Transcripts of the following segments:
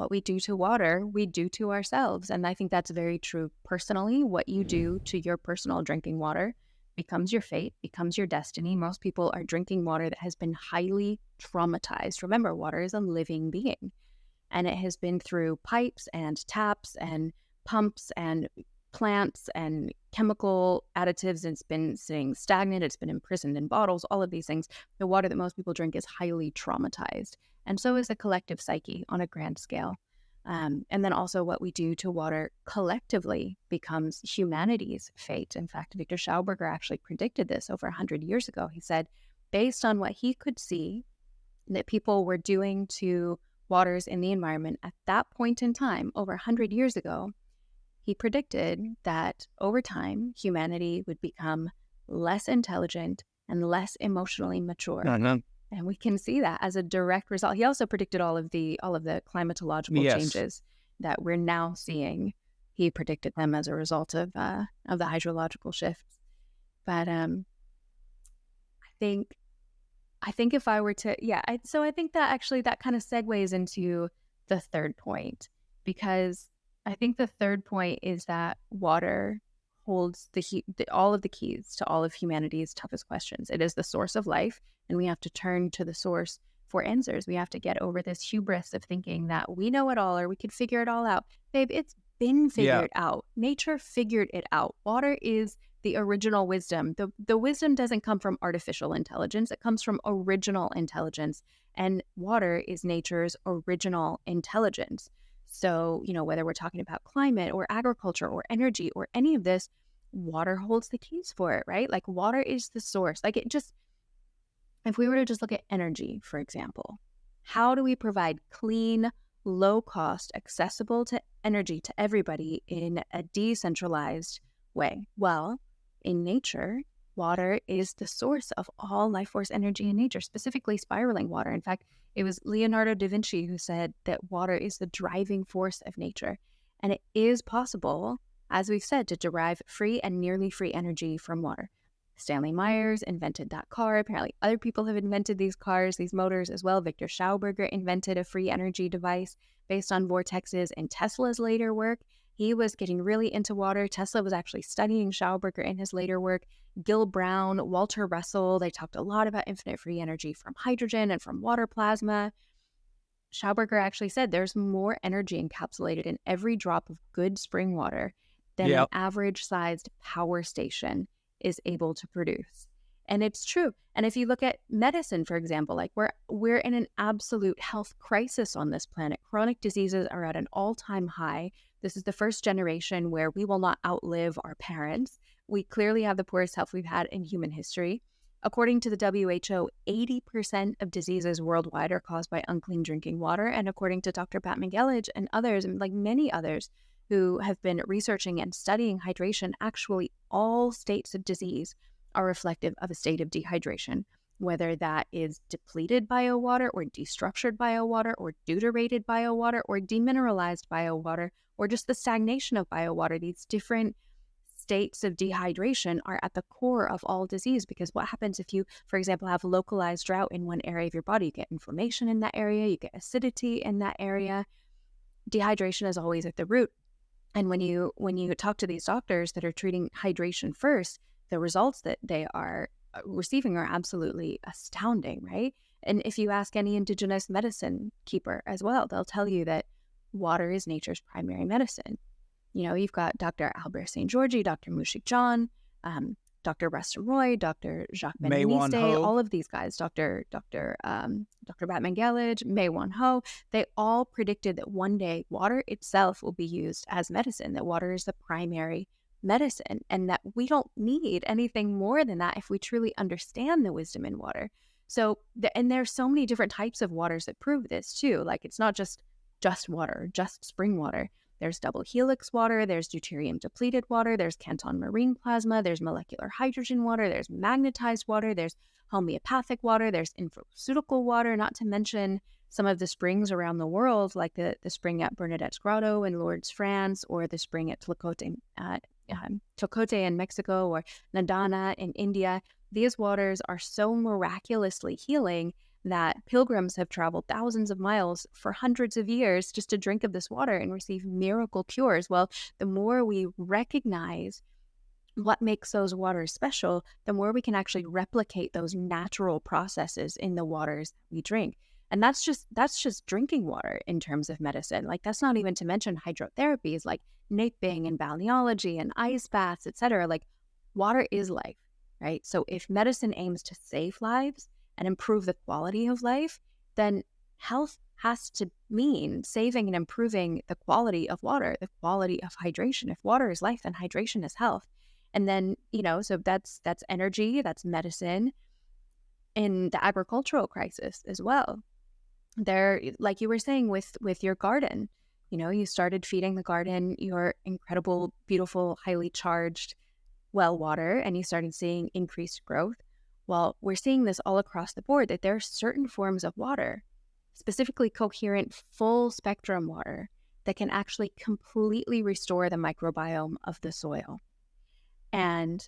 what we do to water, we do to ourselves. And I think that's very true personally. What you do to your personal drinking water becomes your fate, becomes your destiny. Most people are drinking water that has been highly traumatized. Remember, water is a living being, and it has been through pipes and taps and pumps and plants and chemical additives. It's been sitting stagnant. It's been imprisoned in bottles, all of these things. The water that most people drink is highly traumatized. And so is the collective psyche on a grand scale. And then also what we do to water collectively becomes humanity's fate. In fact, Victor Schauberger actually predicted this over 100 years ago. He said, based on what he could see that people were doing to waters in the environment at that point in time, over 100 years ago, he predicted that over time, humanity would become less intelligent and less emotionally mature. And we can see that as a direct result. He also predicted all of the climatological changes that we're now seeing. He predicted them as a result of the hydrological shifts. But I think if I were to, so I think that actually that kind of segues into the third point, because I think the third point is that water holds all of the keys to all of humanity's toughest questions. It is the source of life, and we have to turn to the source for answers. We have to get over this hubris of thinking that we know it all or we could figure it all out. Babe, it's been figured out. Nature figured it out. Water is the original wisdom. The wisdom doesn't come from artificial intelligence. It comes from original intelligence. And water is nature's original intelligence. So, whether we're talking about climate or agriculture or energy or any of this, water holds the keys for it, right? Like water is the source. If we were to just look at energy, for example, how do we provide clean, low-cost, accessible to energy to everybody in a decentralized way? Well, in nature, water is the source of all life force energy in nature, specifically spiraling water. In fact, it was Leonardo da Vinci who said that water is the driving force of nature. And it is possible, as we've said, to derive free and nearly free energy from water. Stanley Myers invented that car. Apparently other people have invented these cars, these motors as well. Victor Schauberger invented a free energy device based on vortexes in Tesla's later work. He was getting really into water. Tesla was actually studying Schauberger in his later work. Gil Brown, Walter Russell, they talked a lot about infinite free energy from hydrogen and from water plasma. Schauberger actually said there's more energy encapsulated in every drop of good spring water than an average-sized power station is able to produce. And it's true. And if you look at medicine, for example, like we're in an absolute health crisis on this planet. Chronic diseases are at an all-time high. This is the first generation where we will not outlive our parents. We clearly have the poorest health we've had in human history. According to the WHO, 80% of diseases worldwide are caused by unclean drinking water. And according to Dr. Pat McGillich and others, and like many others who have been researching and studying hydration, actually all states of disease are reflective of a state of dehydration, whether that is depleted biowater or destructured biowater or deuterated biowater or demineralized biowater or just the stagnation of biowater. These different states of dehydration are at the core of all disease, because what happens if you, for example, have localized drought in one area of your body? You get inflammation in that area, you get acidity in that area. Dehydration is always at the root. And when you talk to these doctors that are treating hydration first, the results that they are receiving are absolutely astounding, right? And if you ask any indigenous medicine keeper as well, they'll tell you that water is nature's primary medicine. You've got Dr. Albert St. Georgi, Dr. Mushik John, Dr. Rustin Roy, Dr. Jacques Benveniste, all of these guys, Dr. Batman Gallage, May Wan Ho, they all predicted that one day water itself will be used as medicine, that water is the primary medicine, and that we don't need anything more than that if we truly understand the wisdom in water. So, and there's so many different types of waters that prove this too. Like it's not just water, just spring water. There's double helix water, there's deuterium depleted water, there's Canton marine plasma, there's molecular hydrogen water, there's magnetized water, there's homeopathic water, there's infusical water, not to mention some of the springs around the world, like the spring at Bernadette's Grotto in Lourdes, France, or the spring at Tlacote in Mexico, or Nadana in India. These waters are so miraculously healing that pilgrims have traveled thousands of miles for hundreds of years just to drink of this water and receive miracle cures. Well, the more we recognize what makes those waters special, the more we can actually replicate those natural processes in the waters we drink. And that's just drinking water in terms of medicine. Like, that's not even to mention hydrotherapies like naping and balneology and ice baths, etc. Like, water is life, right? So if medicine aims to save lives and improve the quality of life, then health has to mean saving and improving the quality of water, the quality of hydration. If water is life, then hydration is health. And then, so that's energy, that's medicine. In the agricultural crisis as well, there, like you were saying with your garden, you started feeding the garden your incredible, beautiful, highly charged well water, and you started seeing increased growth. Well, we're seeing this all across the board, that there are certain forms of water, specifically coherent full spectrum water, that can actually completely restore the microbiome of the soil. And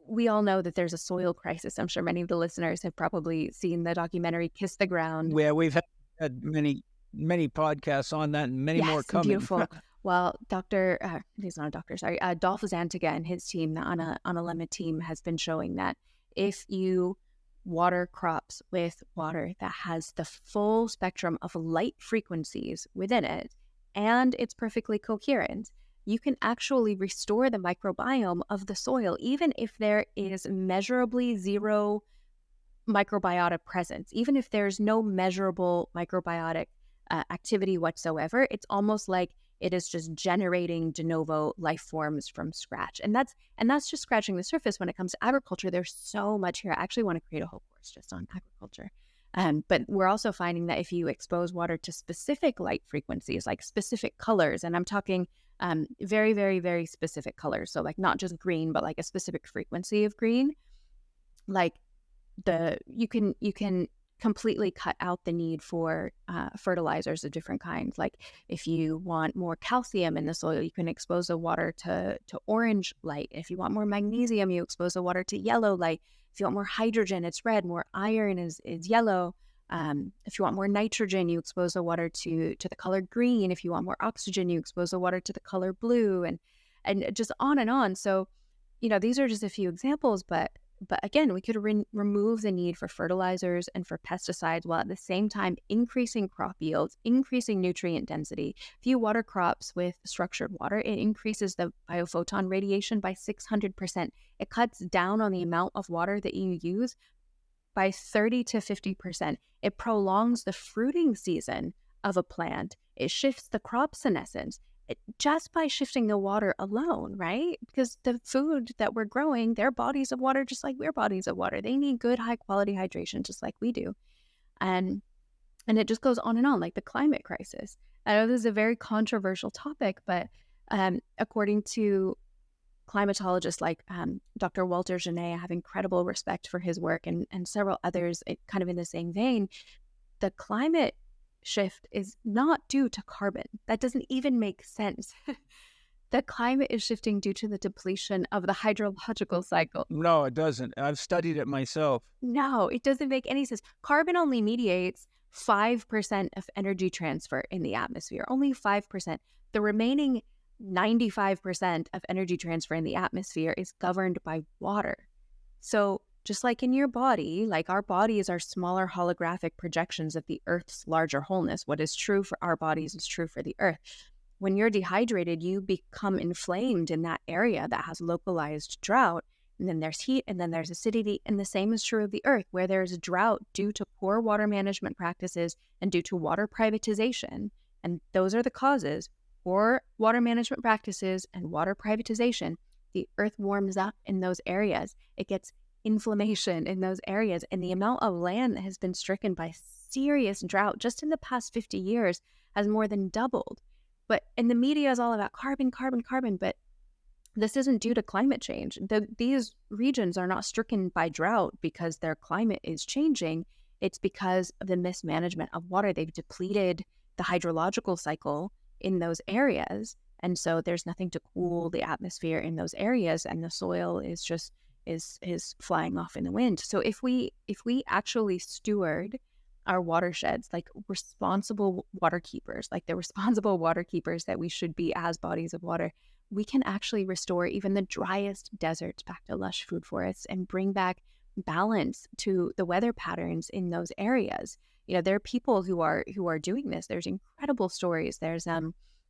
we all know that there's a soil crisis. I'm sure many of the listeners have probably seen the documentary Kiss the Ground. Yeah, we've had many podcasts on that, and many more coming. Beautiful. Well, he's not a doctor, sorry. Dolph Zantiga and his team, the Anna Lemma team, has been showing that if you water crops with water that has the full spectrum of light frequencies within it, and it's perfectly coherent, you can actually restore the microbiome of the soil, even if there is measurably zero microbiotic presence, even if there's no measurable microbiotic activity whatsoever. It's almost like it is just generating de novo life forms from scratch. And that's just scratching the surface when it comes to agriculture. There's so much here. I actually want to create a whole course just on agriculture. But we're also finding that if you expose water to specific light frequencies, like specific colors, and I'm talking very, very, very specific colors. So like not just green, but like a specific frequency of green, like you can completely cut out the need for fertilizers of different kinds. Like if you want more calcium in the soil, you can expose the water to orange light. If you want more magnesium, you expose the water to yellow light. If you want more hydrogen, it's red. More iron is yellow. If you want more nitrogen, you expose the water to the color green. If you want more oxygen, you expose the water to the color blue, and just on and on. So, these are just a few examples, but again, we could remove the need for fertilizers and for pesticides while at the same time increasing crop yields, increasing nutrient density. If you water crops with structured water, it increases the biophoton radiation by 600%. It cuts down on the amount of water that you use by 30 to 50%. It prolongs the fruiting season of a plant. It shifts the crop senescence. Just by shifting the water alone, right? Because the food that we're growing, they're bodies of water just like we're bodies of water. They need good, high quality hydration just like we do. And it just goes on and on, like the climate crisis. I know this is a very controversial topic, but according to climatologists like Dr. Walter Genet, I have incredible respect for his work, and several others kind of in the same vein. The climate shift is not due to carbon. That doesn't even make sense. The climate is shifting due to the depletion of the hydrological cycle. No, it doesn't. I've studied it myself. No, it doesn't make any sense. Carbon only mediates 5% of energy transfer in the atmosphere, only 5%. The remaining 95% of energy transfer in the atmosphere is governed by water. So just like in your body, like our bodies are smaller holographic projections of the Earth's larger wholeness. What is true for our bodies is true for the Earth. When you're dehydrated, you become inflamed in that area that has localized drought. And then there's heat, and then there's acidity. And the same is true of the Earth, where there's drought due to poor water management practices and due to water privatization. And those are the causes. Poor water management practices and water privatization. The Earth warms up in those areas. It gets inflammation in those areas, and the amount of land that has been stricken by serious drought just in the past 50 years has more than doubled. And the media is all about carbon, but this isn't due to climate change. These regions are not stricken by drought because their climate is changing. It's because of the mismanagement of water. They've depleted the hydrological cycle in those areas, and so there's nothing to cool the atmosphere in those areas, and the soil is just is flying off in the wind. So if we actually steward our watersheds, like responsible water keepers, like the responsible water keepers that we should be as bodies of water, we can actually restore even the driest deserts back to lush food forests and bring back balance to the weather patterns in those areas. There are people who are doing this. There's incredible stories. There's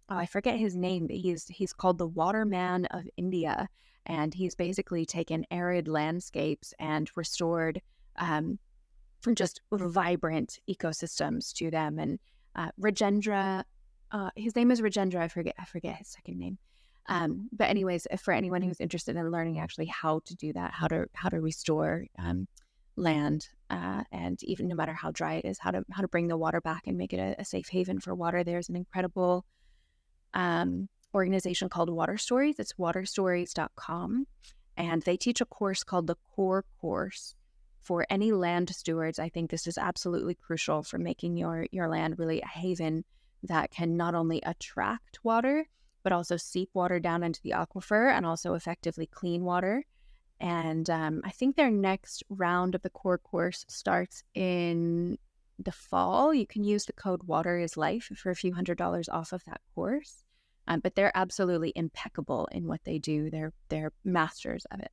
I forget his name, but he's called the Waterman of India, and he's basically taken arid landscapes and restored just vibrant ecosystems to them. And Rajendra, his name is Rajendra. I forget his second name. But anyways, for anyone who's interested in learning actually how to do that, how to restore land, and even no matter how dry it is, how to bring the water back and make it a safe haven for water, there's an incredible organization called Water Stories. It's waterstories.com, and they teach a course called the Core Course. For any land stewards, I think this is absolutely crucial for making your land really a haven that can not only attract water, but also seep water down into the aquifer and also effectively clean water. And I think their next round of the core course starts in the fall. You can use the code WATERISLIFE for a few $100s off of that course. But they're absolutely impeccable in what they do. They're masters of it.